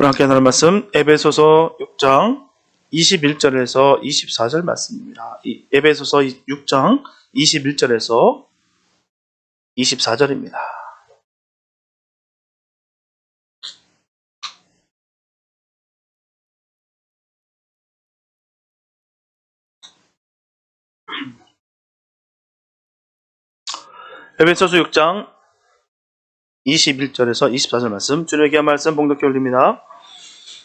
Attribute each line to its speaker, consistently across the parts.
Speaker 1: 우리 함께 나눌 말씀 에베소서 6장 21절에서 24절 말씀입니다. 에베소서 6장 21절에서 24절입니다. 에베소서 6장 21절에서 24절 말씀, 주님의 귀한 말씀 봉독해 올립니다.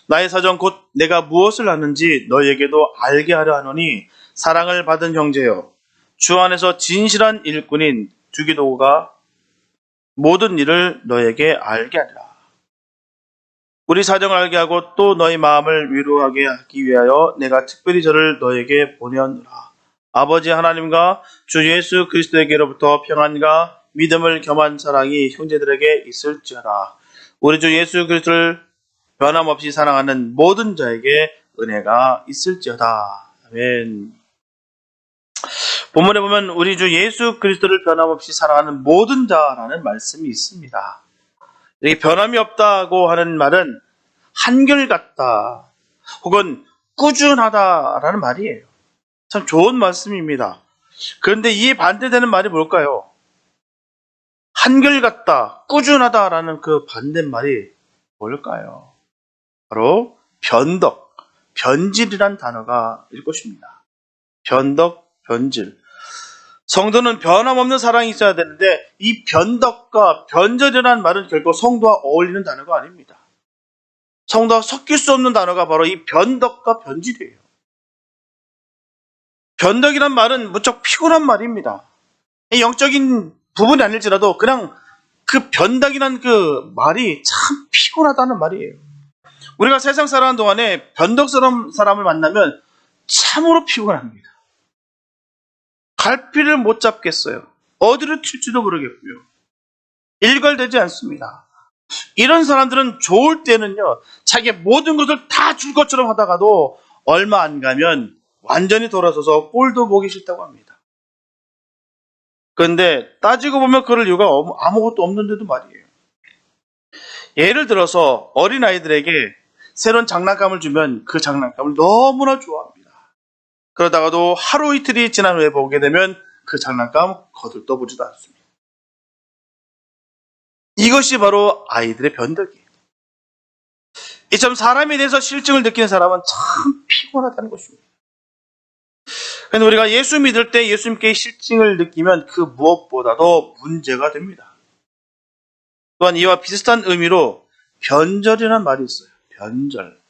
Speaker 1: 나의 사정 곧 내가 무엇을 하는지 너희에게도 알게 하려 하노니 사랑을 받은 형제여, 주 안에서 진실한 일꾼인 두기도가 모든 일을 너희에게 알게 하리라. 우리 사정을 알게 하고 또 너희 마음을 위로하게 하기 위하여 내가 특별히 저를 너희에게 보내었노라. 아버지 하나님과 주 예수 그리스도에게로부터 평안과 믿음을 겸한 사랑이 형제들에게 있을지어다. 우리 주 예수 그리스도를 변함없이 사랑하는 모든 자에게 은혜가 있을지어다. 아멘. 본문에 보면 우리 주 예수 그리스도를 변함없이 사랑하는 모든 자라는 말씀이 있습니다. 여기 변함이 없다고 하는 말은 한결같다 혹은 꾸준하다라는 말이에요. 참 좋은 말씀입니다. 그런데 이에 반대되는 말이 뭘까요? 한결같다, 꾸준하다라는 그 반대말이 뭘까요? 바로 변덕, 변질이란 단어가 일 것입니다. 변덕, 변질. 성도는 변함없는 사랑이 있어야 되는데 이 변덕과 변절이라는 말은 결코 성도와 어울리는 단어가 아닙니다. 성도와 섞일 수 없는 단어가 바로 이 변덕과 변질이에요. 변덕이란 말은 무척 피곤한 말입니다. 영적인 부분이 아닐지라도 그냥 그 변덕이란 그 말이 참 피곤하다는 말이에요. 우리가 세상 살아가는 동안에 변덕스러운 사람을 만나면 참으로 피곤합니다. 갈피를 못 잡겠어요. 어디로 튈지도 모르겠고요. 일괄되지 않습니다. 이런 사람들은 좋을 때는요, 자기의 모든 것을 다 줄 것처럼 하다가도 얼마 안 가면 완전히 돌아서서 꼴도 보기 싫다고 합니다. 그런데 따지고 보면 그럴 이유가 아무것도 없는데도 말이에요. 예를 들어서 어린아이들에게 새로운 장난감을 주면 그 장난감을 너무나 좋아합니다. 그러다가도 하루 이틀이 지난 후에 보게 되면 그 장난감 거들떠보지도 않습니다. 이것이 바로 아이들의 변덕이에요. 이처럼 사람에 대해서 실증을 느끼는 사람은 참 피곤하다는 것입니다. 그런데 우리가 예수 믿을 때 예수님께 실증을 느끼면 그 무엇보다도 문제가 됩니다. 또한 이와 비슷한 의미로 변절이라는 말이 있어요. 변절.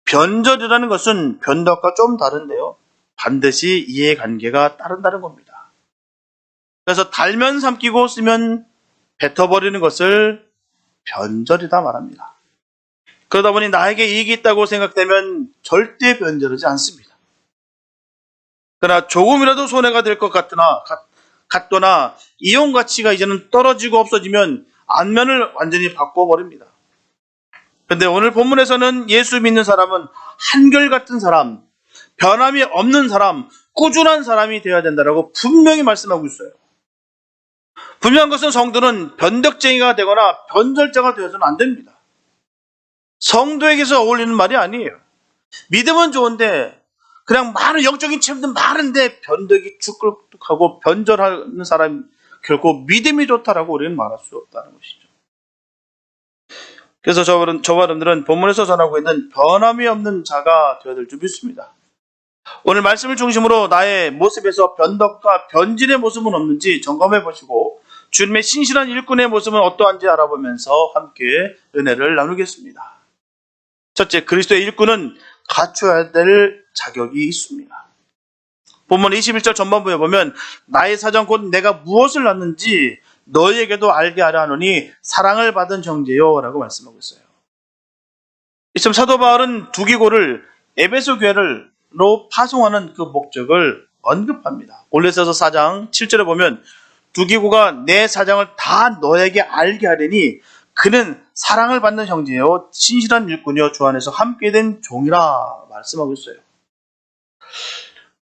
Speaker 1: 변절이라는 것은 변덕과 좀 다른데요, 반드시 이해관계가 따른다는 겁니다. 그래서 달면 삼키고 쓰면 뱉어버리는 것을 변절이다 말합니다. 그러다 보니 나에게 이익이 있다고 생각되면 절대 변절하지 않습니다. 그러나 조금이라도 손해가 될 것 같거나 이용 가치가 이제는 떨어지고 없어지면 안면을 완전히 바꿔버립니다. 그런데 오늘 본문에서는 예수 믿는 사람은 한결같은 사람, 변함이 없는 사람, 꾸준한 사람이 되어야 된다고 분명히 말씀하고 있어요. 분명한 것은 성도는 변덕쟁이가 되거나 변절자가 되어서는 안 됩니다. 성도에게서 어울리는 말이 아니에요. 믿음은 좋은데 그냥 많은 영적인 체험도 많은데 변덕이 쭉쭉하고 변절하는 사람이 결코 믿음이 좋다라고 우리는 말할 수 없다는 것이죠. 그래서 저와 여러분들은 본문에서 전하고 있는 변함이 없는 자가 되어야 될 줄 믿습니다. 오늘 말씀을 중심으로 나의 모습에서 변덕과 변질의 모습은 없는지 점검해 보시고 주님의 신실한 일꾼의 모습은 어떠한지 알아보면서 함께 은혜를 나누겠습니다. 첫째, 그리스도의 일꾼은 갖춰야 될 자격이 있습니다. 본문 21절 전반부에 보면 나의 사정 곧 내가 무엇을 낳는지 너희에게도 알게 하려 하노니 사랑을 받은 형제요 라고 말씀하고 있어요. 이처럼 사도 바울은 두기고를 에베소 교회로 파송하는 그 목적을 언급합니다. 골로새서 4장 7절에 보면 두기고가 내 사정을 다 너에게 알게 하려니 그는 사랑을 받는 형제요 신실한 일꾼이요 주 안에서 함께 된 종이라 말씀하고 있어요.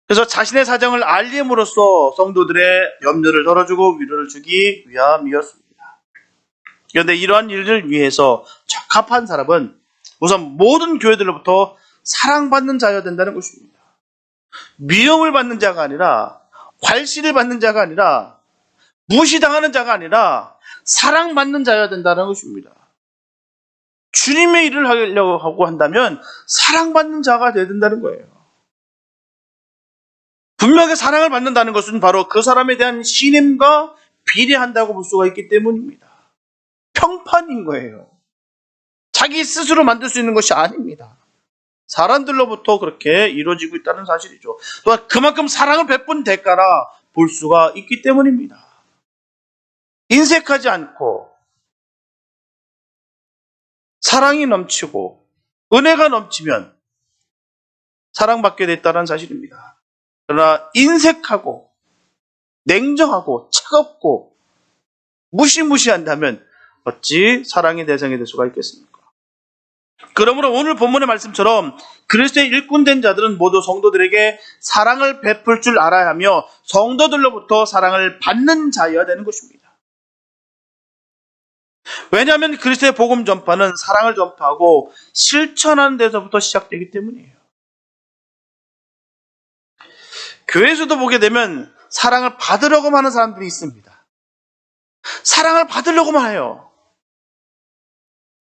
Speaker 1: 그래서 자신의 사정을 알림으로써 성도들의 염려를 덜어주고 위로를 주기 위함이었습니다. 그런데 이러한 일을 위해서 적합한 사람은 우선 모든 교회들로부터 사랑받는 자여야 된다는 것입니다. 미움을 받는 자가 아니라, 괄시를 받는 자가 아니라, 무시당하는 자가 아니라 사랑받는 자여야 된다는 것입니다. 주님의 일을 하려고 한다면 사랑받는 자가 되어야 된다는 거예요. 분명하게 사랑을 받는다는 것은 바로 그 사람에 대한 신임과 비례한다고 볼 수가 있기 때문입니다. 평판인 거예요. 자기 스스로 만들 수 있는 것이 아닙니다. 사람들로부터 그렇게 이루어지고 있다는 사실이죠. 또한 그만큼 사랑을 베푼 대가라 볼 수가 있기 때문입니다. 인색하지 않고 사랑이 넘치고 은혜가 넘치면 사랑받게 됐다는 사실입니다. 그러나 인색하고 냉정하고 차갑고 무시무시한다면 어찌 사랑의 대상이 될 수가 있겠습니까? 그러므로 오늘 본문의 말씀처럼 그리스도의 일꾼된 자들은 모두 성도들에게 사랑을 베풀 줄 알아야 하며 성도들로부터 사랑을 받는 자여야 되는 것입니다. 왜냐하면 그리스도의 복음 전파는 사랑을 전파하고 실천하는 데서부터 시작되기 때문이에요. 교회에서도 보게 되면 사랑을 받으려고만 하는 사람들이 있습니다. 사랑을 받으려고만 해요.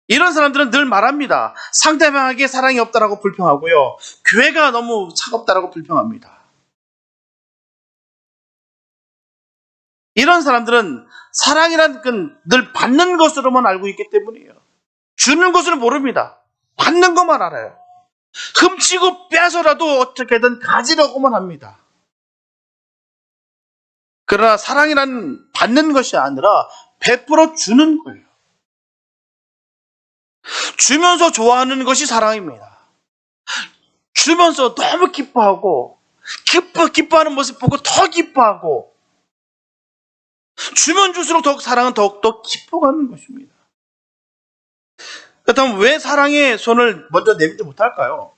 Speaker 1: 이런 사람들은 늘 말합니다. 상대방에게 사랑이 없다라고 불평하고요. 교회가 너무 차갑다라고 불평합니다. 이런 사람들은 사랑이란 건 늘 받는 것으로만 알고 있기 때문이에요. 주는 것을 모릅니다. 받는 것만 알아요. 훔치고 빼서라도 어떻게든 가지려고만 합니다. 그러나 사랑이란 받는 것이 아니라 베풀어 주는 거예요. 주면서 좋아하는 것이 사랑입니다. 주면서 너무 기뻐하고 기뻐하는 모습 보고 더 기뻐하고 주면 줄수록 더욱 사랑은 더욱더 깊어가는 것입니다. 그렇다면 왜 사랑의 손을 먼저 내밀지 못할까요?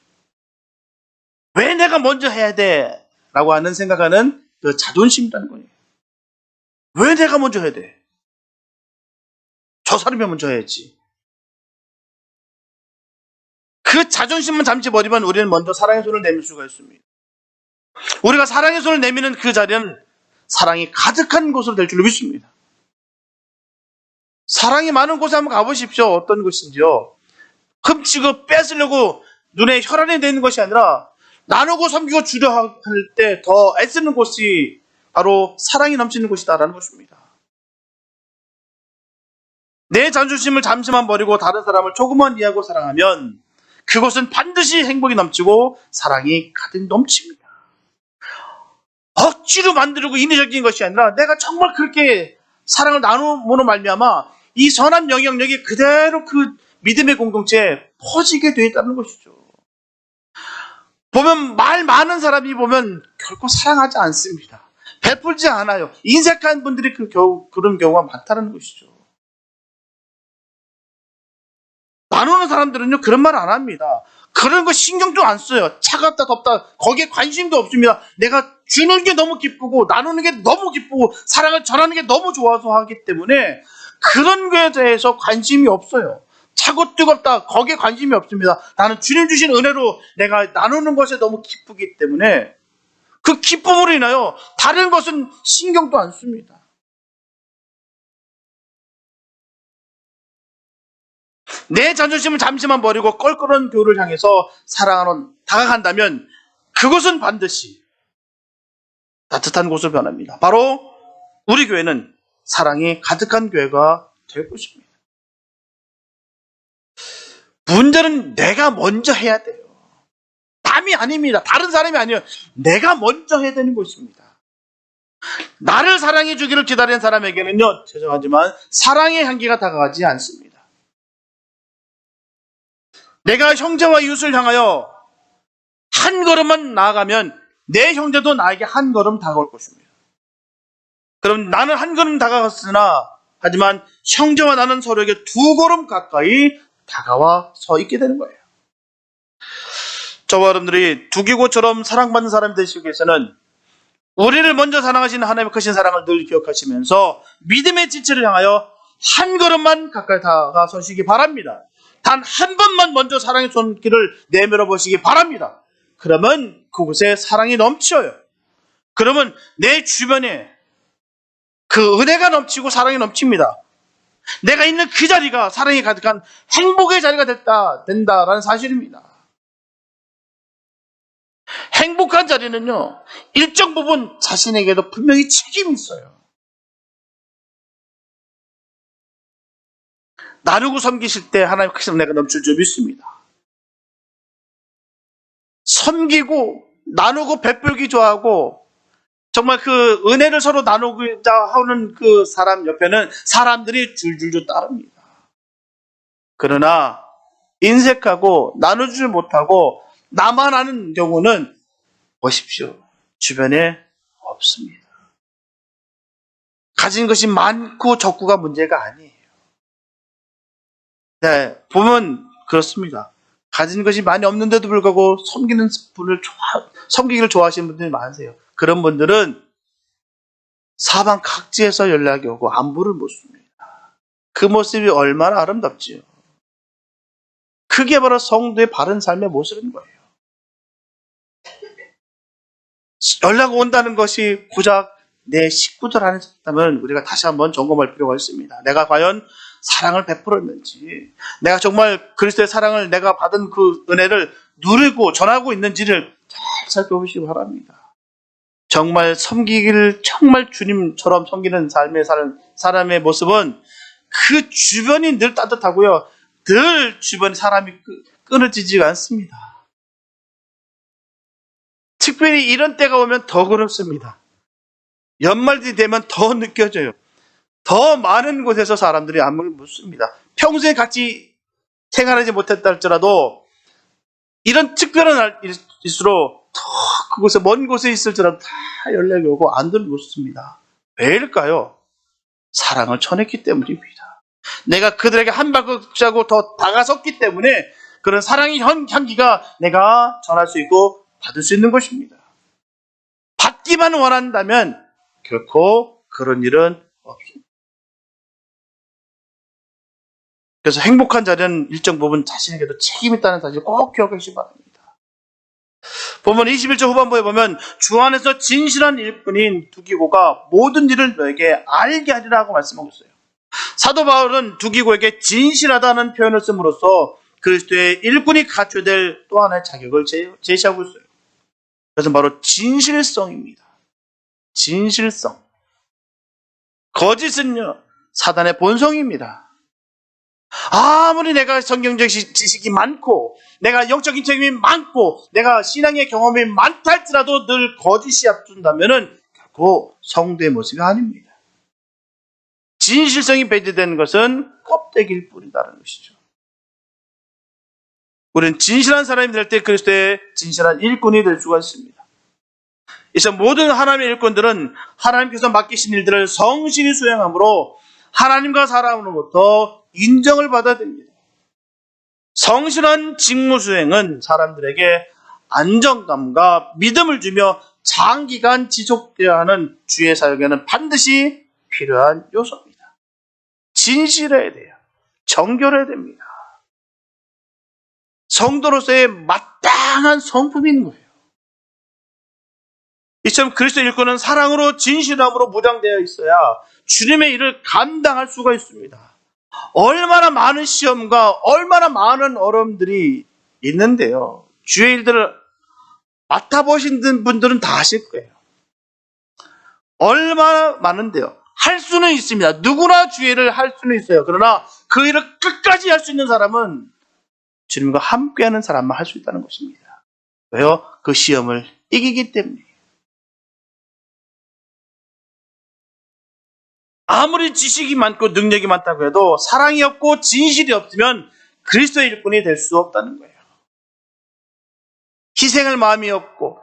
Speaker 1: 왜 내가 먼저 해야 돼? 라고 하는 생각하는 그 자존심이라는 거예요. 왜 내가 먼저 해야 돼? 저 사람이 먼저 해야지. 그 자존심만 잠시 버리면 우리는 먼저 사랑의 손을 내밀 수가 있습니다. 우리가 사랑의 손을 내미는 그 자리는 사랑이 가득한 곳으로 될 줄로 믿습니다. 사랑이 많은 곳에 한번 가보십시오. 어떤 곳인지요. 훔치고 뺏으려고 눈에 혈안이 되는 것이 아니라 나누고 섬기고 주려 할 때 더 애쓰는 곳이 바로 사랑이 넘치는 곳이다라는 것입니다. 내 자존심을 잠시만 버리고 다른 사람을 조금만 이해하고 사랑하면 그것은 반드시 행복이 넘치고 사랑이 가득 넘칩니다. 억지로 만들고 인위적인 것이 아니라 내가 정말 그렇게 사랑을 나눔으로 말미암아 이 선한 영향력이 그대로 그 믿음의 공동체에 퍼지게 되어 있다는 것이죠. 보면 말 많은 사람이 보면 결코 사랑하지 않습니다. 베풀지 않아요. 인색한 분들이 그런 경우가 많다는 것이죠. 나누는 사람들은요 그런 말 안 합니다. 그런 거 신경도 안 써요. 차갑다 덥다 거기에 관심도 없습니다. 내가 주는 게 너무 기쁘고 나누는 게 너무 기쁘고 사랑을 전하는 게 너무 좋아서 하기 때문에 그런 거에 대해서 관심이 없어요. 차고 뜨겁다 거기에 관심이 없습니다. 나는 주님 주신 은혜로 내가 나누는 것에 너무 기쁘기 때문에 그 기쁨으로 인하여 다른 것은 신경도 안 씁니다. 내 자존심을 잠시만 버리고 껄끄러운 교회를 향해서 사랑하러 다가간다면 그것은 반드시 따뜻한 곳으로 변합니다. 바로 우리 교회는 사랑이 가득한 교회가 될 것입니다. 문제는 내가 먼저 해야 돼요. 남이 아닙니다. 다른 사람이 아니에요. 내가 먼저 해야 되는 것입니다. 나를 사랑해 주기를 기다리는 사람에게는요, 죄송하지만 사랑의 향기가 다가가지 않습니다. 내가 형제와 이웃을 향하여 한 걸음만 나아가면 내 형제도 나에게 한 걸음 다가올 것입니다. 그럼 나는 한 걸음 다가갔으나 하지만 형제와 나는 서로에게 두 걸음 가까이 다가와 서 있게 되는 거예요. 저와 여러분들이 두기고처럼 사랑받는 사람이 되시기 위해서는 우리를 먼저 사랑하시는 하나님의 크신 사랑을 늘 기억하시면서 믿음의 지체를 향하여 한 걸음만 가까이 다가서시기 바랍니다. 단 한 번만 먼저 사랑의 손길을 내밀어 보시기 바랍니다. 그러면 그곳에 사랑이 넘쳐요. 그러면 내 주변에 그 은혜가 넘치고 사랑이 넘칩니다. 내가 있는 그 자리가 사랑이 가득한 행복의 자리가 된다라는 사실입니다. 행복한 자리는요, 일정 부분 자신에게도 분명히 책임이 있어요. 나누고 섬기실 때 하나님께서 은혜가 넘칠 줄 믿습니다. 섬기고 나누고 베풀기 좋아하고 정말 그 은혜를 서로 나누고자 하는 그 사람 옆에는 사람들이 줄줄줄 따릅니다. 그러나 인색하고 나누지 못하고 나만 아는 경우는 보십시오. 주변에 없습니다. 가진 것이 많고 적고가 문제가 아니에요. 네, 보면 그렇습니다. 가진 것이 많이 없는데도 불구하고 섬기기를 좋아하시는 분들이 많으세요. 그런 분들은 사방 각지에서 연락이 오고 안부를 묻습니다. 그 모습이 얼마나 아름답지요. 그게 바로 성도의 바른 삶의 모습인 거예요. 연락 온다는 것이 고작 내 식구들 안에 있다면 우리가 다시 한번 점검할 필요가 있습니다. 내가 과연 사랑을 베풀었는지, 내가 정말 그리스도의 사랑을 내가 받은 그 은혜를 누리고 전하고 있는지를 잘 살펴보시기 바랍니다. 정말 섬기기를 정말 주님처럼 섬기는 삶의 사람의 모습은 그 주변이 늘 따뜻하고요. 늘 주변 사람이 끊어지지가 않습니다. 특별히 이런 때가 오면 더 그렇습니다. 연말이 되면 더 느껴져요. 더 많은 곳에서 사람들이 안부를 묻습니다. 평소에 같이 생활하지 못했다 할지라도 이런 특별한 날일수록 더 그곳에 먼 곳에 있을지라도 다 연락이 오고 안부를 묻습니다. 왜일까요? 사랑을 전했기 때문입니다. 내가 그들에게 한 발짝고 더 다가섰기 때문에 그런 사랑의 향기가 내가 전할 수 있고 받을 수 있는 것입니다. 받기만 원한다면 결코 그런 일은 없습니다. 그래서 행복한 자리는 일정 부분 자신에게도 책임이 있다는 사실을 꼭 기억하시기 바랍니다. 보면 21절 후반부에 보면 주 안에서 진실한 일꾼인 두기고가 모든 일을 너에게 알게 하리라고 말씀하고 있어요. 사도 바울은 두기고에게 진실하다는 표현을 씀으로써 그리스도의 일꾼이 갖춰야 될 또 하나의 자격을 제시하고 있어요. 그것은 바로 진실성입니다. 진실성. 거짓은요, 사단의 본성입니다. 아무리 내가 성경적 지식이 많고 내가 영적인 책임이 많고 내가 신앙의 경험이 많다 할지라도 늘 거짓이 앞둔다면 결코 성도의 모습이 아닙니다. 진실성이 배제되는 것은 껍데기일 뿐이다라는 것이죠. 우리는 진실한 사람이 될 때 그리스도의 진실한 일꾼이 될 수가 있습니다. 이제 모든 하나님의 일꾼들은 하나님께서 맡기신 일들을 성실히 수행함으로 하나님과 사람으로부터 인정을 받아야 됩니다. 성실한 직무 수행은 사람들에게 안정감과 믿음을 주며 장기간 지속되어야 하는 주의 사역에는 반드시 필요한 요소입니다. 진실해야 돼요. 정결해야 됩니다. 성도로서의 마땅한 성품인 거예요. 이처럼 그리스도의 일꾼은 사랑으로 진실함으로 무장되어 있어야 주님의 일을 감당할 수가 있습니다. 얼마나 많은 시험과 얼마나 많은 어려움들이 있는데요. 주의 일들을 맡아보신 분들은 다 아실 거예요. 얼마나 많은데요. 할 수는 있습니다. 누구나 주의 일을 할 수는 있어요. 그러나 그 일을 끝까지 할 수 있는 사람은 주님과 함께하는 사람만 할 수 있다는 것입니다. 왜요? 그 시험을 이기기 때문에. 아무리 지식이 많고 능력이 많다고 해도 사랑이 없고 진실이 없으면 그리스도의 일꾼이 될 수 없다는 거예요. 희생할 마음이 없고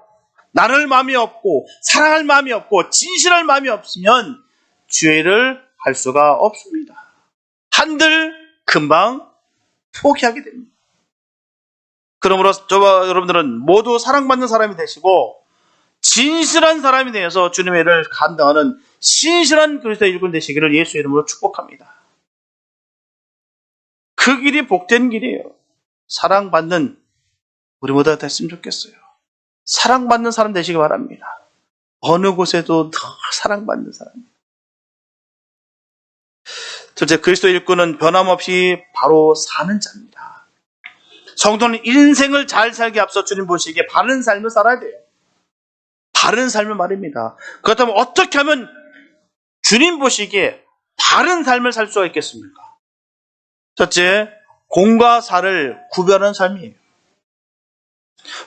Speaker 1: 나눌 마음이 없고 사랑할 마음이 없고 진실할 마음이 없으면 주의 일을 할 수가 없습니다. 한들 금방 포기하게 됩니다. 그러므로 저와 여러분들은 모두 사랑받는 사람이 되시고 진실한 사람이 되어서 주님의 일을 감당하는 신실한 그리스도의 일꾼 되시기를 예수의 이름으로 축복합니다. 그 길이 복된 길이에요. 사랑받는 우리 모두가 됐으면 좋겠어요. 사랑받는 사람 되시기 바랍니다. 어느 곳에도 더 사랑받는 사람. 둘째, 그리스도 일꾼은 변함없이 바로 사는 자입니다. 성도는 인생을 잘 살기 앞서 주님 보시기에 바른 삶을 살아야 돼요. 바른 삶을 말입니다. 그렇다면 어떻게 하면 주님 보시기에 바른 삶을 살 수가 있겠습니까? 첫째, 공과 사를 구별하는 삶이에요.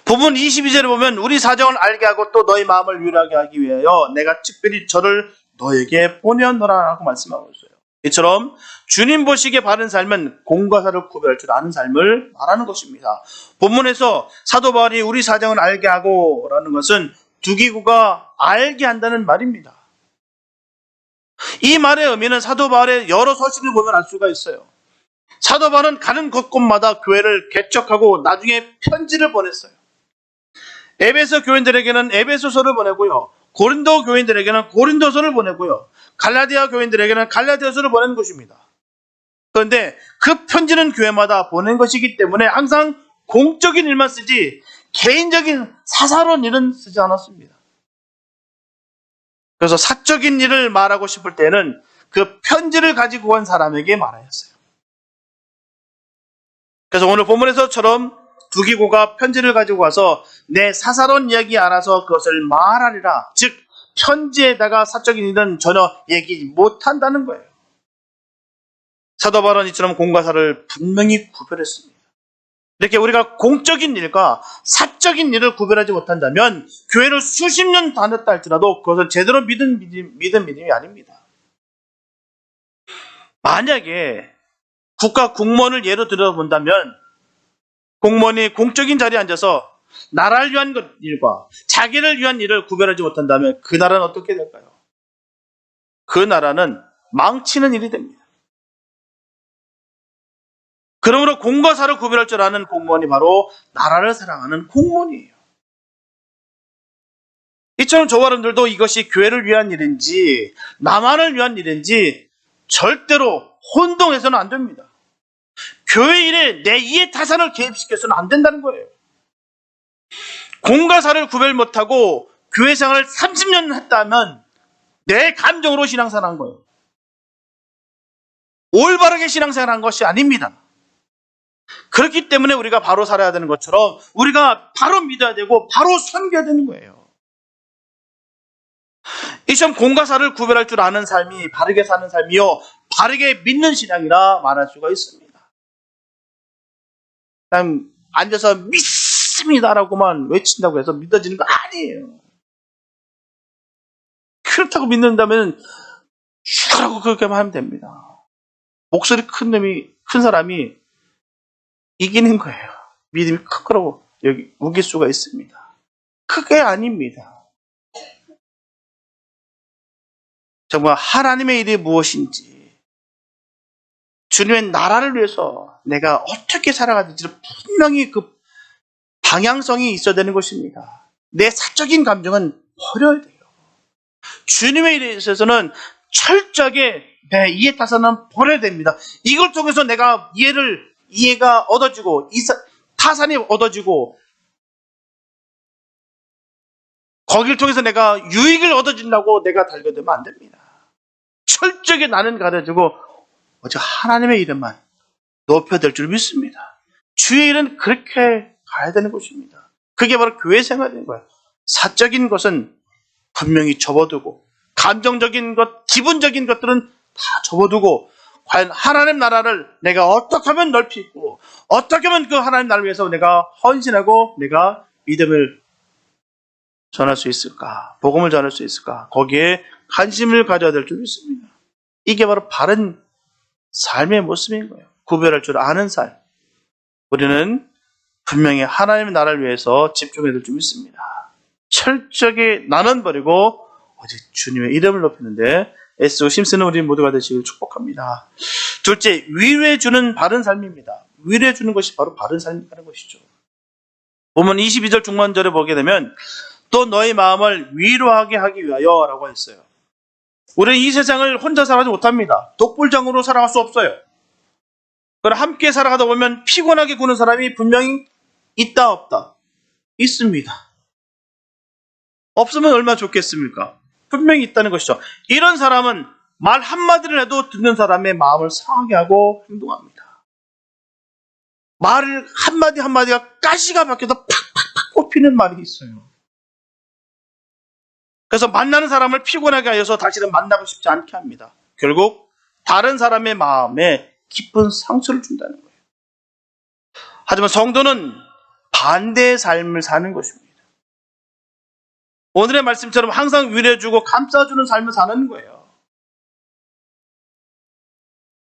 Speaker 1: 본문 22절에 보면 우리 사정을 알게 하고 또 너희 마음을 위로하게 하기 위하여 내가 특별히 저를 너에게 보내었노라라고 말씀하고 있어요. 이처럼 주님 보시기에 바른 삶은 공과 사를 구별할 줄 아는 삶을 말하는 것입니다. 본문에서 사도 바울이 우리 사정을 알게 하고 라는 것은 두기고가 알게 한다는 말입니다. 이 말의 의미는 사도 바울의 여러 서신을 보면 알 수가 있어요. 사도 바울은 가는 곳곳마다 교회를 개척하고 나중에 편지를 보냈어요. 에베소 교인들에게는 에베소서를 보내고요. 고린도 교인들에게는 고린도서를 보내고요. 갈라디아 교인들에게는 갈라디아서를 보낸 것입니다. 그런데 그 편지는 교회마다 보낸 것이기 때문에 항상 공적인 일만 쓰지 개인적인 사사로운 일은 쓰지 않았습니다. 그래서 사적인 일을 말하고 싶을 때는 그 편지를 가지고 간 사람에게 말하였어요. 그래서 오늘 본문에서처럼 두기고가 편지를 가지고 와서 내 사사로운 이야기 알아서 그것을 말하리라. 즉 편지에다가 사적인 일은 전혀 얘기 못한다는 거예요. 사도 바울은 이처럼 공과 사를 분명히 구별했습니다. 이렇게 우리가 공적인 일과 사적인 일을 구별하지 못한다면 교회를 수십 년 다녔다 할지라도 그것은 제대로 믿은 믿음이 아닙니다. 만약에 국가 공무원을 예로 들어본다면 공무원이 공적인 자리에 앉아서 나라를 위한 일과 자기를 위한 일을 구별하지 못한다면 그 나라는 어떻게 될까요? 그 나라는 망치는 일이 됩니다. 그러므로 공과 사를 구별할 줄 아는 공무원이 바로 나라를 사랑하는 공무원이에요. 이처럼 저와 여러분들도 이것이 교회를 위한 일인지 나만을 위한 일인지 절대로 혼동해서는 안 됩니다. 교회 일에 내 이해 타산을 개입시켜서는 안 된다는 거예요. 공과 사를 구별 못하고 교회 생활을 30년 했다면 내 감정으로 신앙생활한 거예요. 올바르게 신앙생활한 것이 아닙니다. 그렇기 때문에 우리가 바로 살아야 되는 것처럼 우리가 바로 믿어야 되고 바로 섬겨야 되는 거예요. 이처럼 공과 사를 구별할 줄 아는 삶이 바르게 사는 삶이요 바르게 믿는 신앙이라 말할 수가 있습니다. 그냥 앉아서 믿습니다라고만 외친다고 해서 믿어지는 거 아니에요. 그렇다고 믿는다면 슈라고 그렇게만 하면 됩니다. 목소리 큰 사람이 이기는 거예요. 믿음이 큰 거라고 여기 우길 수가 있습니다. 그게 아닙니다. 정말 하나님의 일이 무엇인지 주님의 나라를 위해서 내가 어떻게 살아가야 될지를 분명히 그 방향성이 있어야 되는 것입니다. 내 사적인 감정은 버려야 돼요. 주님의 일에 있어서는 철저하게 내 이해 타산은 버려야 됩니다. 이걸 통해서 내가 이해가 얻어지고 타산이 얻어지고 거기를 통해서 내가 유익을 얻어진다고 내가 달겨들면 안 됩니다. 철저하게 나는 가려지고 오직 하나님의 이름만 높여될 줄 믿습니다. 주의 일은 그렇게 가야 되는 것입니다. 그게 바로 교회 생활인 거예요. 사적인 것은 분명히 접어두고 감정적인 것, 기분적인 것들은 다 접어두고 과연 하나님 나라를 내가 어떻게 하면 넓히고 어떻게 하면 그 하나님 나라를 위해서 내가 헌신하고 내가 믿음을 전할 수 있을까? 복음을 전할 수 있을까? 거기에 관심을 가져야 될 줄 믿습니다. 이게 바로 바른 삶의 모습인 거예요. 구별할 줄 아는 삶. 우리는 분명히 하나님의 나라를 위해서 집중해야 될 줄 믿습니다. 철저하게 나는 버리고 오직 주님의 이름을 높이는데 애쓰고 힘쓰는 우리 모두가 되시길 축복합니다. 둘째, 위로해 주는 바른 삶입니다. 위로해 주는 것이 바로 바른 삶이라는 것이죠. 보면 22절 중반절에 보게 되면 또 너희 마음을 위로하게 하기 위하여 라고 했어요. 우리는 이 세상을 혼자 살아가지 못합니다. 독불장으로 살아갈 수 없어요. 그러나 함께 살아가다 보면 피곤하게 구는 사람이 분명히 있다 없다? 있습니다. 없으면 얼마나 좋겠습니까? 분명히 있다는 것이죠. 이런 사람은 말 한마디를 해도 듣는 사람의 마음을 상하게 하고 행동합니다. 말 한마디 한마디가 가시가 박혀서 팍팍팍 꼽히는 말이 있어요. 그래서 만나는 사람을 피곤하게 하여서 다시는 만나고 싶지 않게 합니다. 결국 다른 사람의 마음에 깊은 상처를 준다는 거예요. 하지만 성도는 반대의 삶을 사는 것입니다. 오늘의 말씀처럼 항상 위로해주고 감싸주는 삶을 사는 거예요.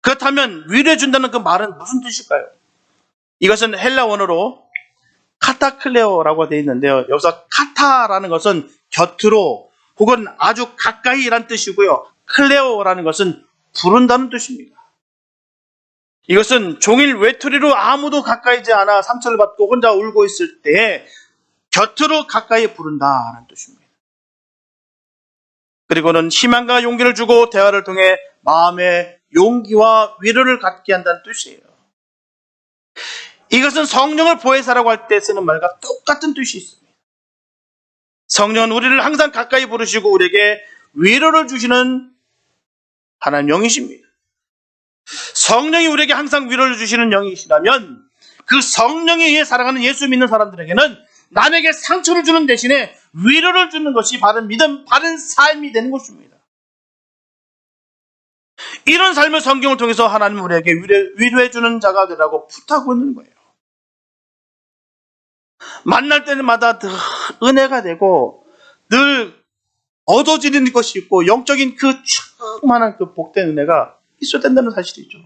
Speaker 1: 그렇다면 위로해준다는 그 말은 무슨 뜻일까요? 이것은 헬라 원어로 카타클레오라고 되어 있는데요. 여기서 카타라는 것은 곁으로 혹은 아주 가까이라는 뜻이고요. 클레오라는 것은 부른다는 뜻입니다. 이것은 종일 외톨이로 아무도 가까이지 않아 상처를 받고 혼자 울고 있을 때 곁으로 가까이 부른다는 뜻입니다. 그리고는 희망과 용기를 주고 대화를 통해 마음의 용기와 위로를 갖게 한다는 뜻이에요. 이것은 성령을 보혜사라고 할 때 쓰는 말과 똑같은 뜻이 있습니다. 성령은 우리를 항상 가까이 부르시고 우리에게 위로를 주시는 하나님 영이십니다. 성령이 우리에게 항상 위로를 주시는 영이시라면 그 성령에 의해 살아가는 예수 믿는 사람들에게는 남에게 상처를 주는 대신에 위로를 주는 것이 바른 믿음, 바른 삶이 되는 것입니다. 이런 삶을 성경을 통해서 하나님은 우리에게 위로해주는 자가 되라고 부탁하고 있는 거예요. 만날 때마다 늘 은혜가 되고 늘 얻어지는 것이 있고 영적인 그 충만한 그 복된 은혜가 있어야 된다는 사실이죠.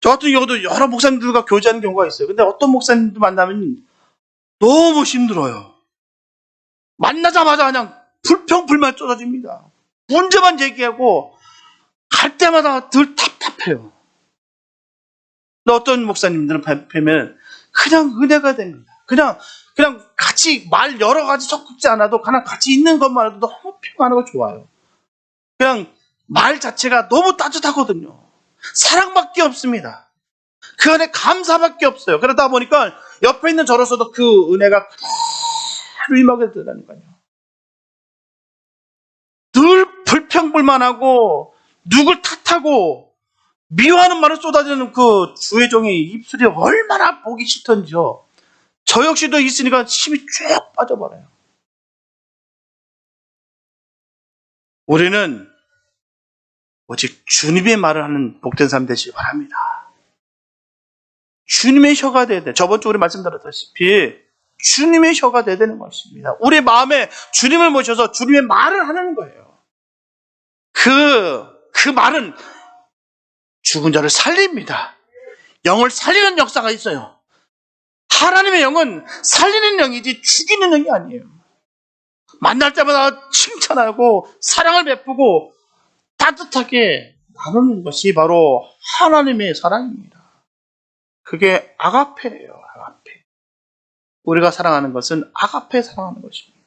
Speaker 1: 저 같은 경우도 여러 목사님들과 교제하는 경우가 있어요. 근데 어떤 목사님들 만나면 너무 힘들어요. 만나자마자 그냥 불평불만 쏟아집니다. 문제만 제기하고 갈 때마다 늘 답답해요. 근데 어떤 목사님들은 뵈면 그냥 은혜가 됩니다. 그냥 같이 말 여러 가지 섞지 않아도 그냥 같이 있는 것만 해도 너무 평안하고 좋아요. 그냥 말 자체가 너무 따뜻하거든요. 사랑밖에 없습니다. 그 안에 감사밖에 없어요. 그러다 보니까 옆에 있는 저로서도 그 은혜가 그대로 임하게 되다니까요. 늘 불평불만하고 누굴 탓하고 미워하는 말을 쏟아지는 그 주의 종의 입술이 얼마나 보기 싫던지요. 저 역시도 있으니까 힘이 쭉 빠져버려요. 우리는 오직 주님의 말을 하는 복된 삶 되시기 바랍니다. 주님의 혀가 돼야 돼. 저번 주에 우리 말씀드렸다시피 주님의 혀가 돼야 되는 것입니다. 우리 마음에 주님을 모셔서 주님의 말을 하는 거예요. 그 말은 죽은 자를 살립니다. 영을 살리는 역사가 있어요. 하나님의 영은 살리는 영이지 죽이는 영이 아니에요. 만날 때마다 칭찬하고 사랑을 베푸고 따뜻하게 나누는 것이 바로 하나님의 사랑입니다. 그게 아가페예요. 아가페. 우리가 사랑하는 것은 아가페 사랑하는 것입니다.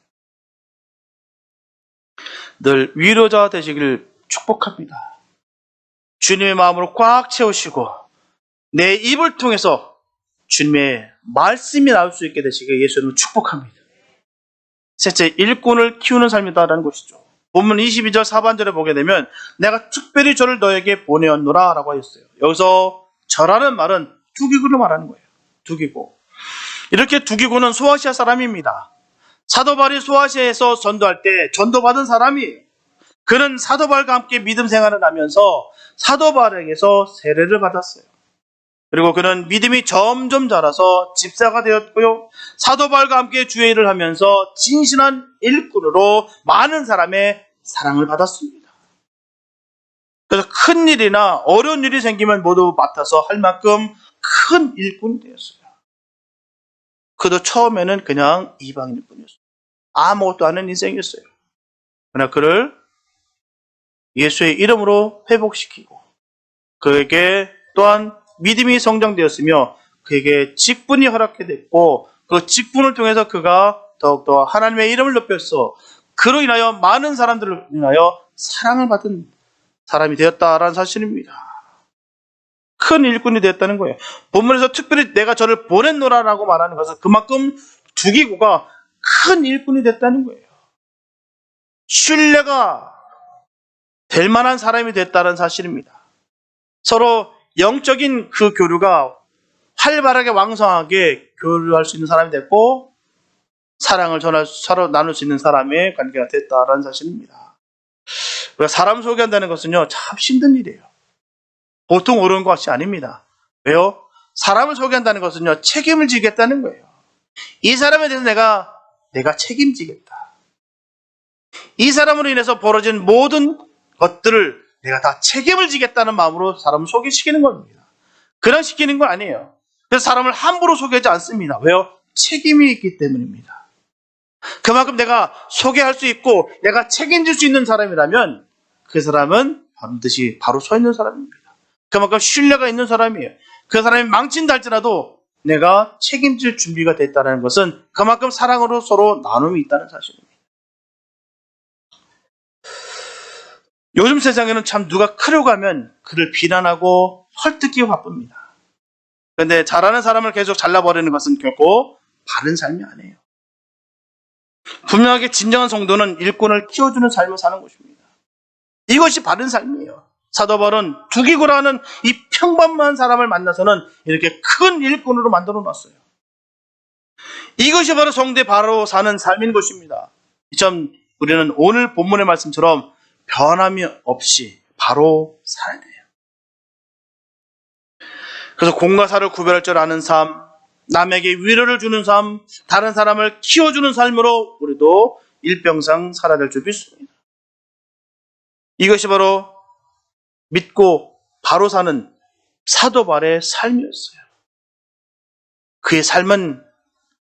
Speaker 1: 늘 위로자 되시기를 축복합니다. 주님의 마음으로 꽉 채우시고 내 입을 통해서 주님의 말씀이 나올 수 있게 되시기를 예수님을 축복합니다. 셋째, 일꾼을 키우는 삶이다라는 것이죠. 본문 22절 하반절에 보게 되면 내가 특별히 저를 너에게 보내었노라 라고 하였어요. 여기서 저라는 말은 두기고를 말하는 거예요. 두기고. 이렇게 두기고는 소아시아 사람입니다. 사도 바울이 소아시아에서 전도할 때 전도받은 사람이에요. 그는 사도 바울과 함께 믿음 생활을 하면서 사도 바울에게서 세례를 받았어요. 그리고 그는 믿음이 점점 자라서 집사가 되었고요. 사도 바울과 함께 주의 일을 하면서 진실한 일꾼으로 많은 사람의 사랑을 받았습니다. 그래서 큰 일이나 어려운 일이 생기면 모두 맡아서 할 만큼 큰 일꾼이 되었어요. 그도 처음에는 그냥 이방인일 뿐이었어요. 아무것도 아닌 인생이었어요. 그러나 그를 예수의 이름으로 회복시키고 그에게 또한 믿음이 성장되었으며 그에게 직분이 허락게 됐고 그 직분을 통해서 그가 더욱더 하나님의 이름을 높였어 그로 인하여 많은 사람들을 인하여 사랑을 받은 사람이 되었다라는 사실입니다. 큰 일꾼이 됐다는 거예요. 본문에서 특별히 내가 저를 보냈노라라고 말하는 것은 그만큼 두기고가 큰 일꾼이 됐다는 거예요. 신뢰가 될 만한 사람이 됐다는 사실입니다. 서로 영적인 그 교류가 활발하게 왕성하게 교류할 수 있는 사람이 됐고 사랑을 서로 나눌 수 있는 사람의 관계가 됐다라는 사실입니다. 우리가 사람 소개한다는 것은요 참 힘든 일이에요. 보통 어려운 것이 아닙니다. 왜요? 사람을 소개한다는 것은요 책임을 지겠다는 거예요. 이 사람에 대해서 내가 책임지겠다. 이 사람으로 인해서 벌어진 모든 것들을 내가 다 책임을 지겠다는 마음으로 사람을 소개시키는 겁니다. 그냥 시키는 거 아니에요. 그래서 사람을 함부로 소개하지 않습니다. 왜요? 책임이 있기 때문입니다. 그만큼 내가 소개할 수 있고 내가 책임질 수 있는 사람이라면 그 사람은 반드시 바로 서 있는 사람입니다. 그만큼 신뢰가 있는 사람이에요. 그 사람이 망친다 할지라도 내가 책임질 준비가 됐다는 것은 그만큼 사랑으로 서로 나눔이 있다는 사실입니다. 요즘 세상에는 참 누가 크려고 하면 그를 비난하고 헐뜯기가 바쁩니다. 그런데 잘하는 사람을 계속 잘라버리는 것은 결코 바른 삶이 아니에요. 분명하게 진정한 성도는 일꾼을 키워주는 삶을 사는 것입니다. 이것이 바른 삶이에요. 사도 바울은 두기고라는 이 평범한 사람을 만나서는 이렇게 큰 일꾼으로 만들어 놨어요. 이것이 바로 성도의 바로 사는 삶인 것입니다. 참 우리는 오늘 본문의 말씀처럼 변함이 없이 바로 살아야 돼요. 그래서 공과 사를 구별할 줄 아는 삶, 남에게 위로를 주는 삶, 다른 사람을 키워주는 삶으로 우리도 일평생 살아야 될 줄 믿습니다. 이것이 바로 믿고 바로 사는 사도 바울의 삶이었어요. 그의 삶은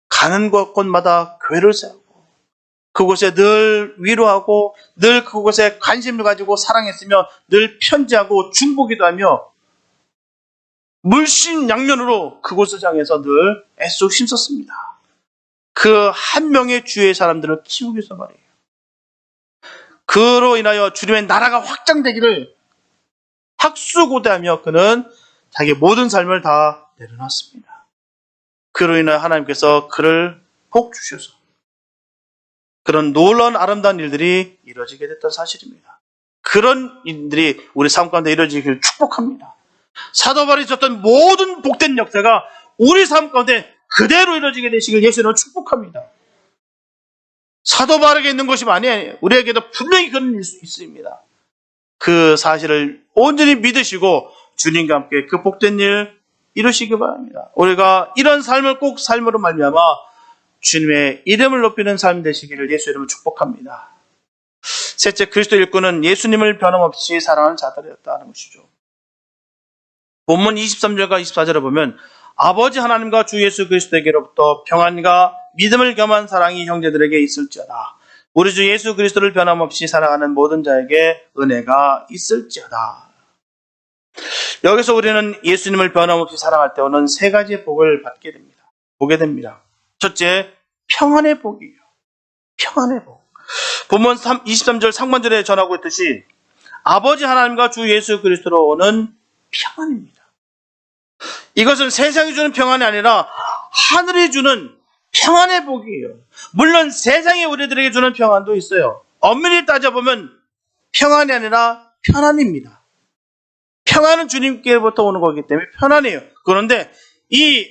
Speaker 1: 가는 곳마다 교회를 세우고 그곳에 늘 위로하고 늘 그곳에 관심을 가지고 사랑했으며 늘 편지하고 중보기도 하며 물심양면으로 그곳을 향해서 늘 애써 힘썼습니다. 그 한 명의 주의 사람들을 키우기 위해서 말이에요. 그로 인하여 주님의 나라가 확장되기를 학수고대하며 그는 자기의 모든 삶을 다 내려놨습니다. 그로 인하여 하나님께서 그를 복 주셔서 그런 놀라운 아름다운 일들이 이루어지게 됐던 사실입니다. 그런 일들이 우리 삶 가운데 이루어지기를 축복합니다. 사도 바울이 있었던 모든 복된 역사가 우리 삶 가운데 그대로 이루어지게 되시길 예수는 축복합니다. 사도 바울에게 있는 것이 아니에요. 우리에게도 분명히 그런 일이 있습니다. 그 사실을 온전히 믿으시고 주님과 함께 그 복된 일 이루시기 바랍니다. 우리가 이런 삶을 꼭 삶으로 말미암아 주님의 이름을 높이는 삶 되시기를 예수 이름으로 축복합니다. 셋째, 그리스도 일꾼은 예수님을 변함없이 사랑하는 자들이었다는 것이죠. 본문 23절과 24절을 보면 아버지 하나님과 주 예수 그리스도에게로부터 평안과 믿음을 겸한 사랑이 형제들에게 있을지어다. 우리 주 예수 그리스도를 변함없이 사랑하는 모든 자에게 은혜가 있을지어다. 여기서 우리는 예수님을 변함없이 사랑할 때 오는 세 가지의 복을 보게 됩니다. 첫째, 평안의 복이에요. 평안의 복. 본문 23절 상반절에 전하고 있듯이 아버지 하나님과 주 예수 그리스도로 오는 평안입니다. 이것은 세상이 주는 평안이 아니라 하늘이 주는 평안의 복이에요. 물론 세상이 우리들에게 주는 평안도 있어요. 엄밀히 따져보면 평안이 아니라 편안입니다. 평안은 주님께로부터 오는 거기 때문에 편안해요. 그런데 이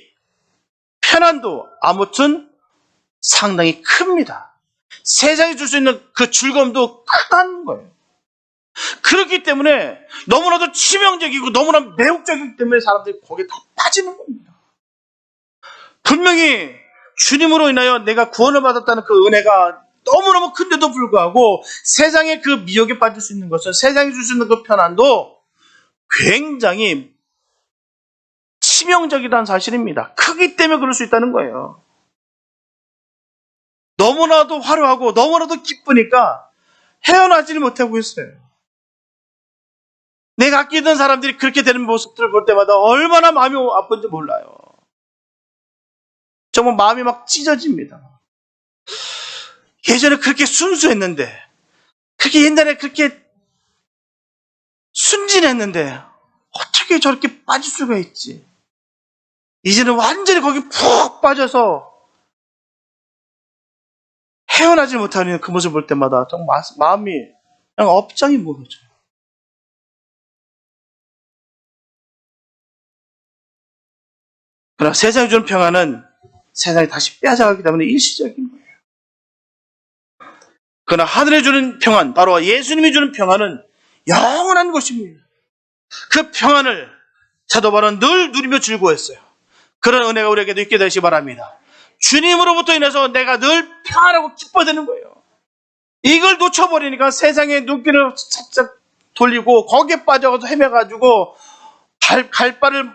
Speaker 1: 편안도 아무튼 상당히 큽니다. 세상이 줄 수 있는 그 즐거움도 크다는 거예요. 그렇기 때문에 너무나도 치명적이고 너무나 매혹적이기 때문에 사람들이 거기에 다 빠지는 겁니다. 분명히 주님으로 인하여 내가 구원을 받았다는 그 은혜가 너무너무 큰데도 불구하고 세상의 그 미혹에 빠질 수 있는 것은 세상이 줄 수 있는 그 편안도 굉장히 치명적이라는 사실입니다. 크기 때문에 그럴 수 있다는 거예요. 너무나도 화려하고 너무나도 기쁘니까 헤어나지를 못하고 있어요. 내가 아끼던 사람들이 그렇게 되는 모습들을 볼 때마다 얼마나 마음이 아픈지 몰라요. 정말 마음이 막 찢어집니다. 예전에 그렇게 순수했는데, 그렇게 옛날에 그렇게 순진했는데 어떻게 어떻게 저렇게 빠질 수가 있지? 이제는 완전히 거기 푹 빠져서 헤어나지 못하는 그 모습을 볼 때마다 정말 마음이 그냥 업장이 무너져요. 그러나 세상이 주는 평안은 세상이 다시 빼앗아가기 때문에 일시적인 거예요. 그러나 하늘에 주는 평안, 바로 예수님이 주는 평안은 영원한 것입니다. 그 평안을 사도 바울은 늘 누리며 즐거워했어요. 그런 은혜가 우리에게도 있게 되시기 바랍니다. 주님으로부터 인해서 내가 늘 평안하고 기뻐되는 거예요. 이걸 놓쳐버리니까 세상에 눈길을 살짝 돌리고 거기에 빠져가서 헤매가지고 갈 바를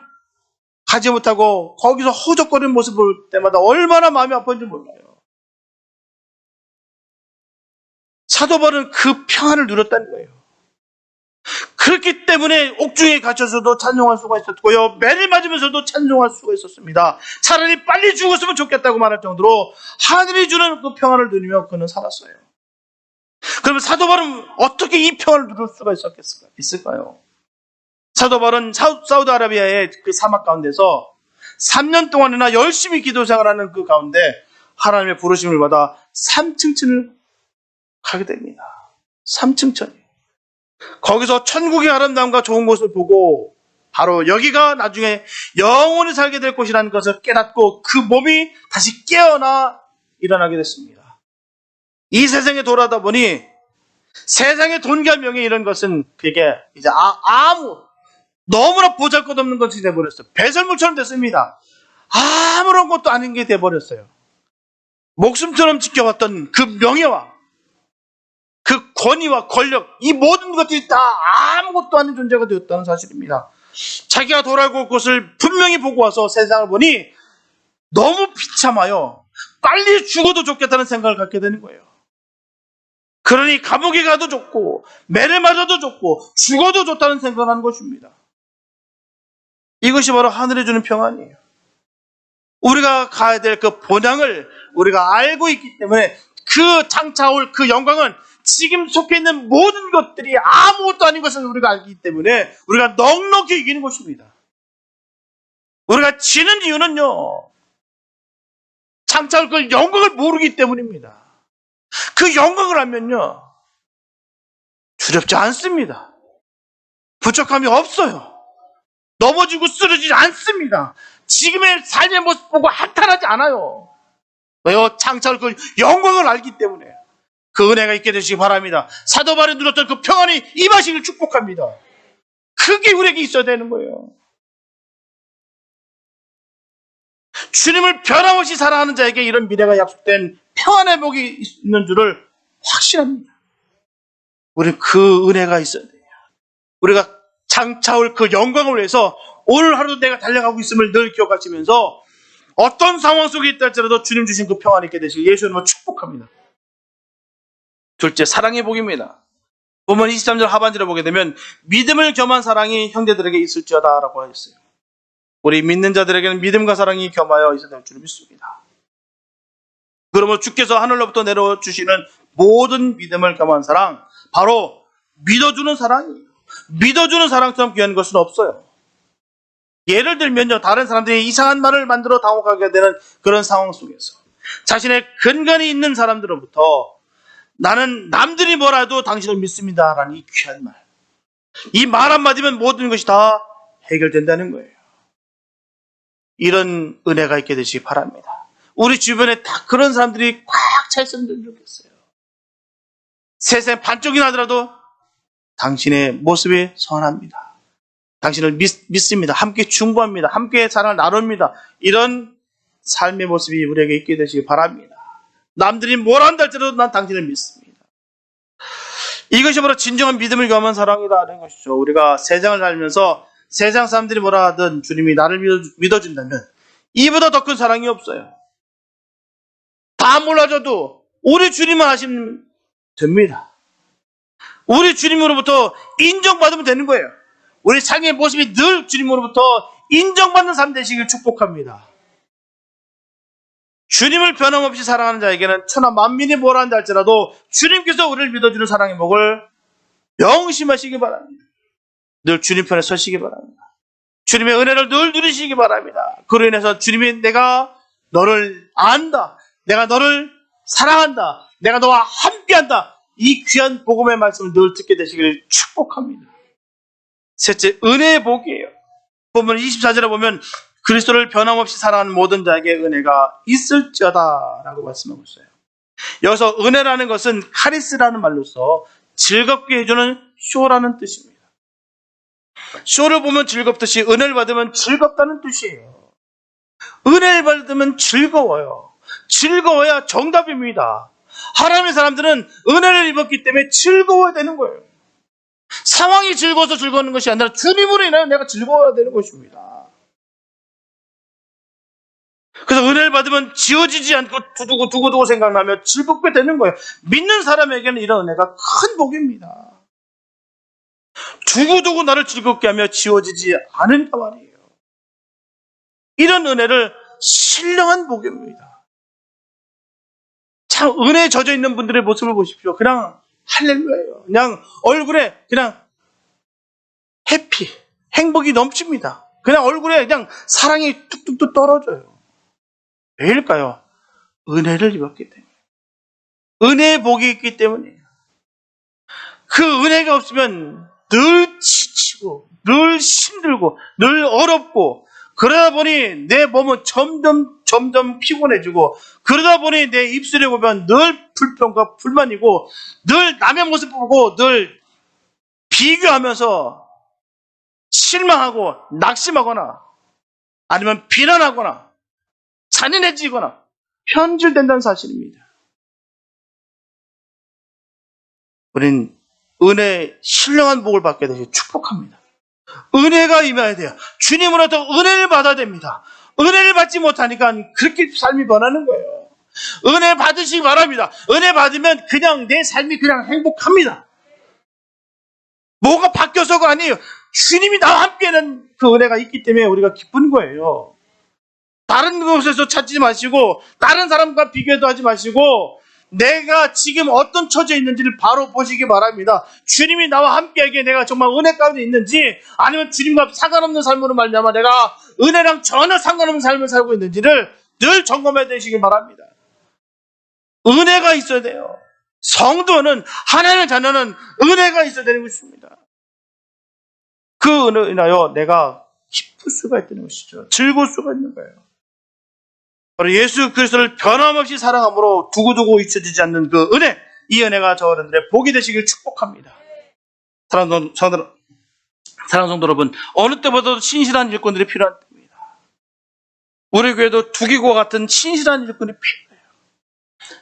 Speaker 1: 가지 못하고 거기서 허적거리는 모습을 볼 때마다 얼마나 마음이 아픈지 몰라요. 사도 바울은 그 평안을 누렸다는 거예요. 그렇기 때문에 옥중에 갇혀서도 찬송할 수가 있었고요. 매를 맞으면서도 찬송할 수가 있었습니다. 차라리 빨리 죽었으면 좋겠다고 말할 정도로 하늘이 주는 그 평안을 누리며 그는 살았어요. 그러면 사도 바울은 어떻게 이 평안을 누릴 수가 있을까요? 사도 바울은 사우디아라비아의 그 사막 가운데서 3년 동안이나 열심히 기도 생활하는 그 가운데 하나님의 부르심을 받아 3층천을 가게 됩니다. 3층천이에요. 거기서 천국의 아름다움과 좋은 곳을 보고 바로 여기가 나중에 영원히 살게 될 곳이라는 것을 깨닫고 그 몸이 다시 깨어나 일어나게 됐습니다. 이 세상에 돌아다 보니 세상의 돈과 명예 이런 것은 그게 이제 너무나 보잘것없는 것이 돼버렸어요. 배설물처럼 됐습니다. 아무런 것도 아닌 게 돼버렸어요. 목숨처럼 지켜왔던 그 명예와 그 권위와 권력, 이 모든 것들이 다 아무것도 아닌 존재가 되었다는 사실입니다. 자기가 돌아올 곳을 분명히 보고 와서 세상을 보니 너무 비참하여 빨리 죽어도 좋겠다는 생각을 갖게 되는 거예요. 그러니 감옥에 가도 좋고 매를 맞아도 좋고 죽어도 좋다는 생각을 하는 것입니다. 이것이 바로 하늘에 주는 평안이에요. 우리가 가야 될 그 본향을 우리가 알고 있기 때문에 그 장차올 그 영광은 지금 속해 있는 모든 것들이 아무것도 아닌 것을 우리가 알기 때문에 우리가 넉넉히 이기는 것입니다. 우리가 지는 이유는요, 장차올 그 영광을 모르기 때문입니다. 그 영광을 알면요, 두렵지 않습니다. 부족함이 없어요. 넘어지고 쓰러지지 않습니다. 지금의 삶의 모습 보고 한탄하지 않아요. 왜요? 장차올 그 영광을 알기 때문에. 그 은혜가 있게 되시기 바랍니다. 사도 바울이 누렸던 그 평안이 임하시길 축복합니다. 그게 우리에게 있어야 되는 거예요. 주님을 변함없이 사랑하는 자에게 이런 미래가 약속된 평안의 복이 있는 줄을 확신합니다. 우리는 그 은혜가 있어야 돼요. 우리가 장차올 그 영광을 위해서 오늘 하루도 내가 달려가고 있음을 늘 기억하시면서 어떤 상황 속에 있다 할지라도 주님 주신 그 평안이 있게 되시길 예수 이름으로 축복합니다. 둘째, 사랑의 복입니다. 본문 23절 하반절에 보게 되면 믿음을 겸한 사랑이 형제들에게 있을지어다 라고 하였어요. 우리 믿는 자들에게는 믿음과 사랑이 겸하여 있어야 될 줄 믿습니다. 그러므로 주께서 하늘로부터 내려주시는 모든 믿음을 겸한 사랑, 바로 믿어주는 사랑이에요. 믿어주는 사랑처럼 귀한 것은 없어요. 예를 들면요, 다른 사람들이 이상한 말을 만들어 당혹하게 되는 그런 상황 속에서 자신의 근간이 있는 사람들로부터 나는 남들이 뭐라도 당신을 믿습니다 라는 이 귀한 말, 이 말 한마디면 모든 것이 다 해결된다는 거예요. 이런 은혜가 있게 되시기 바랍니다. 우리 주변에 다 그런 사람들이 꽉 차 있었으면 좋겠어요. 세상 반쪽이나 하더라도 당신의 모습이 선합니다. 당신을 믿습니다. 함께 중보합니다. 함께 사랑을 나눕니다. 이런 삶의 모습이 우리에게 있게 되시기 바랍니다. 남들이 뭘 한다 할지라도 난 당신을 믿습니다. 이것이 바로 진정한 믿음을 겸한 사랑이라는 것이죠. 우리가 세상을 살면서 세상 사람들이 뭐라 하든 주님이 나를 믿어준다면 이보다 더 큰 사랑이 없어요. 다 몰라줘도 우리 주님만 하시면 됩니다. 우리 주님으로부터 인정받으면 되는 거예요. 우리 삶의 모습이 늘 주님으로부터 인정받는 삶 되시길 축복합니다. 주님을 변함없이 사랑하는 자에게는 천하 만민이 뭐라 한다 할지라도 주님께서 우리를 믿어주는 사랑의 복을 명심하시기 바랍니다. 늘 주님 편에 서시기 바랍니다. 주님의 은혜를 늘 누리시기 바랍니다. 그로 인해서 주님이 내가 너를 안다, 내가 너를 사랑한다, 내가 너와 함께한다, 이 귀한 복음의 말씀을 늘 듣게 되시길 축복합니다. 셋째, 은혜의 복이에요. 보면 24절에 보면 그리스도를 변함없이 사랑하는 모든 자에게 은혜가 있을지어다 라고 말씀하고 있어요. 여기서 은혜라는 것은 카리스라는 말로서 즐겁게 해주는 쇼라는 뜻입니다. 쇼를 보면 즐겁듯이 은혜를 받으면 즐겁다는 뜻이에요. 은혜를 받으면 즐거워요. 즐거워야 정답입니다. 하나님의 사람들은 은혜를 입었기 때문에 즐거워야 되는 거예요. 상황이 즐거워서 즐거운 것이 아니라 주님으로 인하여 내가 즐거워야 되는 것입니다. 그래서 은혜를 받으면 지워지지 않고 두고두고 생각나며 즐겁게 되는 거예요. 믿는 사람에게는 이런 은혜가 큰 복입니다. 두고두고 나를 즐겁게 하며 지워지지 않으니까 말이에요. 이런 은혜를 신령한 복입니다. 참 은혜에 젖어 있는 분들의 모습을 보십시오. 그냥 할렐루야예요. 그냥 얼굴에 그냥 해피, 행복이 넘칩니다. 그냥 얼굴에 그냥 사랑이 뚝뚝뚝 떨어져요. 왜일까요? 은혜를 입었기 때문에. 은혜의 복이 있기 때문이에요. 그 은혜가 없으면 늘 지치고, 늘 힘들고, 늘 어렵고, 그러다 보니 내 몸은 점점 피곤해지고, 그러다 보니 내 입술에 보면 늘 불평과 불만이고, 늘 남의 모습 보고 늘 비교하면서 실망하고 낙심하거나 아니면 비난하거나 잔인해지거나 편질된다는 사실입니다. 우린 은혜의 신령한 복을 받게 되시 축복합니다. 은혜가 임해야 돼요. 주님으로부터 은혜를 받아야 됩니다. 은혜를 받지 못하니까 그렇게 삶이 변하는 거예요. 은혜 받으시기 바랍니다. 은혜 받으면 그냥 내 삶이 그냥 행복합니다. 뭐가 바뀌어서가 아니에요. 주님이 나와 함께하는 그 은혜가 있기 때문에 우리가 기쁜 거예요. 다른 곳에서 찾지 마시고 다른 사람과 비교도 하지 마시고 내가 지금 어떤 처지에 있는지를 바로 보시기 바랍니다. 주님이 나와 함께하기에 내가 정말 은혜 가운데 있는지 아니면 주님과 상관없는 삶으로 말미암아 내가 은혜랑 전혀 상관없는 삶을 살고 있는지를 늘 점검해 주시기 바랍니다. 은혜가 있어야 돼요. 성도는 하나님의 자녀는 은혜가 있어야 되는 것입니다. 그 은혜로 인하여 내가 기쁠 수가 있다는 것이죠. 즐거울 수가 있는 거예요. 바로 예수 그리스도를 변함없이 사랑함으로 두고두고 잊혀지지 않는 그 은혜, 이 은혜가 저여러분들의 복이 되시길 축복합니다. 사랑하는 성도 여러분, 어느 때보다도 신실한 일꾼들이 필요한 때입니다. 우리 교회도 두기과 같은 신실한 일꾼이 필요해요.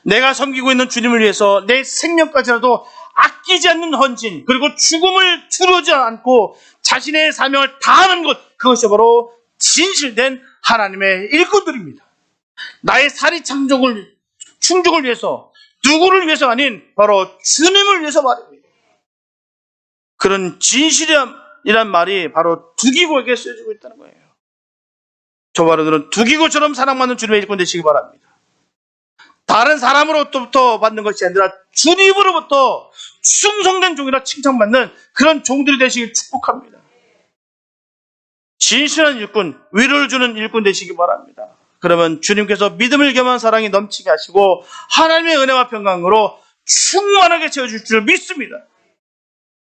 Speaker 1: 내가 섬기고 있는 주님을 위해서 내 생명까지라도 아끼지 않는 헌신, 그리고 죽음을 두려워하지 않고 자신의 사명을 다하는 것, 그것이 바로 진실된 하나님의 일꾼들입니다. 나의 살이 충족을 위해서, 누구를 위해서가 아닌 바로 주님을 위해서 말입니다. 그런 진실이란 말이 바로 두기고에게 쓰여지고 있다는 거예요. 저와 여러분들은 두기고처럼 사랑받는 주님의 일꾼 되시기 바랍니다. 다른 사람으로부터 받는 것이 아니라 주님으로부터 충성된 종이라 칭찬받는 그런 종들이 되시길 축복합니다. 진실한 일꾼, 위로를 주는 일꾼 되시기 바랍니다. 그러면 주님께서 믿음을 겸한 사랑이 넘치게 하시고 하나님의 은혜와 평강으로 충만하게 채워줄 줄 믿습니다.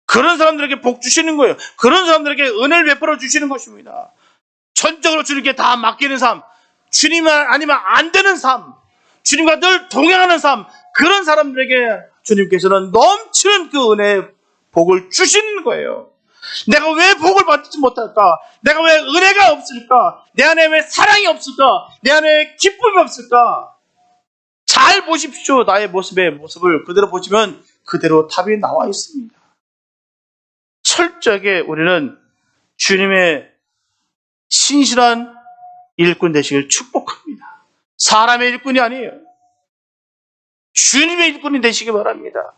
Speaker 1: 그런 사람들에게 복 주시는 거예요. 그런 사람들에게 은혜를 베풀어 주시는 것입니다. 전적으로 주님께 다 맡기는 삶, 주님 아니면 안 되는 삶, 주님과 늘 동행하는 삶, 그런 사람들에게 주님께서는 넘치는 그 은혜의 복을 주시는 거예요. 내가 왜 복을 받지 못할까? 내가 왜 은혜가 없을까? 내 안에 왜 사랑이 없을까? 내 안에 기쁨이 없을까? 잘 보십시오. 나의 모습을 그대로 보시면 그대로 답이 나와 있습니다. 철저하게 우리는 주님의 신실한 일꾼 되시길 축복합니다. 사람의 일꾼이 아니에요. 주님의 일꾼이 되시기 바랍니다.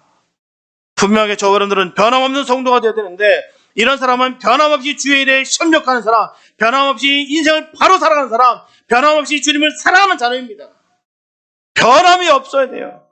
Speaker 1: 분명하게 저 여러분들은 변함없는 성도가 되어야 되는데 이런 사람은 변함없이 주의 일에 협력하는 사람, 변함없이 인생을 바로 살아가는 사람, 변함없이 주님을 사랑하는 자녀입니다. 변함이 없어야 돼요.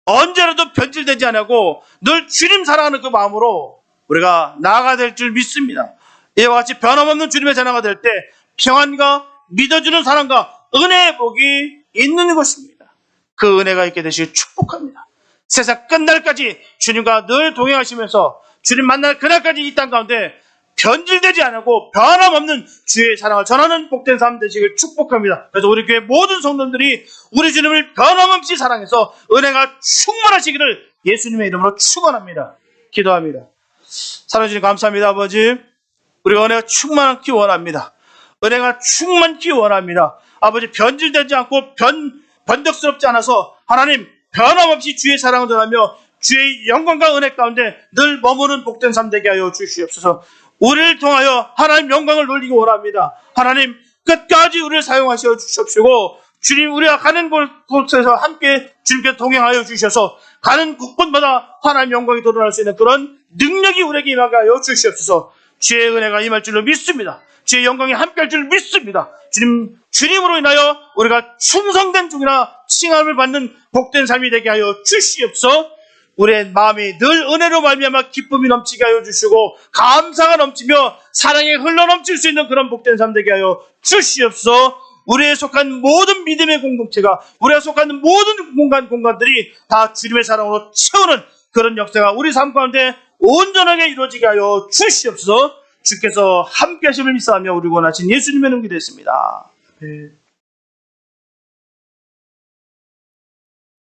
Speaker 1: 언제라도 변질되지 않고 늘 주님 사랑하는 그 마음으로 우리가 나아가야 될 줄 믿습니다. 이와 같이 변함없는 주님의 자녀가 될 때 평안과 믿어주는 사랑과 은혜의 복이 있는 것입니다. 그 은혜가 있게 되시길 축복합니다. 세상 끝날까지 주님과 늘 동행하시면서 주님 만날 그날까지 이 땅 가운데 변질되지 않고 변함없는 주의 사랑을 전하는 복된 삶 되시길 축복합니다. 그래서 우리 교회 모든 성도들이 우리 주님을 변함없이 사랑해서 은혜가 충만하시기를 예수님의 이름으로 축원합니다. 기도합니다. 사랑해 주님 감사합니다. 아버지, 우리가 은혜가 충만하기 원합니다. 은혜가 충만히 원합니다. 아버지, 변질되지 않고 번덕스럽지 않아서 하나님 변함없이 주의 사랑을 전하며 주의 영광과 은혜 가운데 늘 머무는 복된 삶 되게 하여 주시옵소서. 우리를 통하여 하나님 영광을 돌리기 원합니다. 하나님 끝까지 우리를 사용하셔 주시옵시고 주님, 우리가 가는 곳에서 함께 주님께 동행하여 주셔서 가는 곳곳마다 하나님 영광이 드러날 수 있는 그런 능력이 우리에게 임하게 하여 주시옵소서. 주의 은혜가 임할 줄로 믿습니다. 주의 영광이 함께할 줄 믿습니다. 주님으로 인하여 우리가 충성된 종이나 칭함을 받는 복된 삶이 되게 하여 주시옵소서. 우리의 마음이 늘 은혜로 말미암아 기쁨이 넘치게 하여 주시고 감사가 넘치며 사랑에 흘러넘칠 수 있는 그런 복된 삶 되게 하여 주시옵소서. 우리에 속한 모든 믿음의 공동체가, 우리에 속한 모든 공간들이 다 주님의 사랑으로 채우는 그런 역사가 우리 삶 가운데 온전하게 이루어지게 하여 주시옵소서. 주께서 함께 하심을 믿사하며 우리 원하신 예수님의 이름으로 기도했습니다. 네.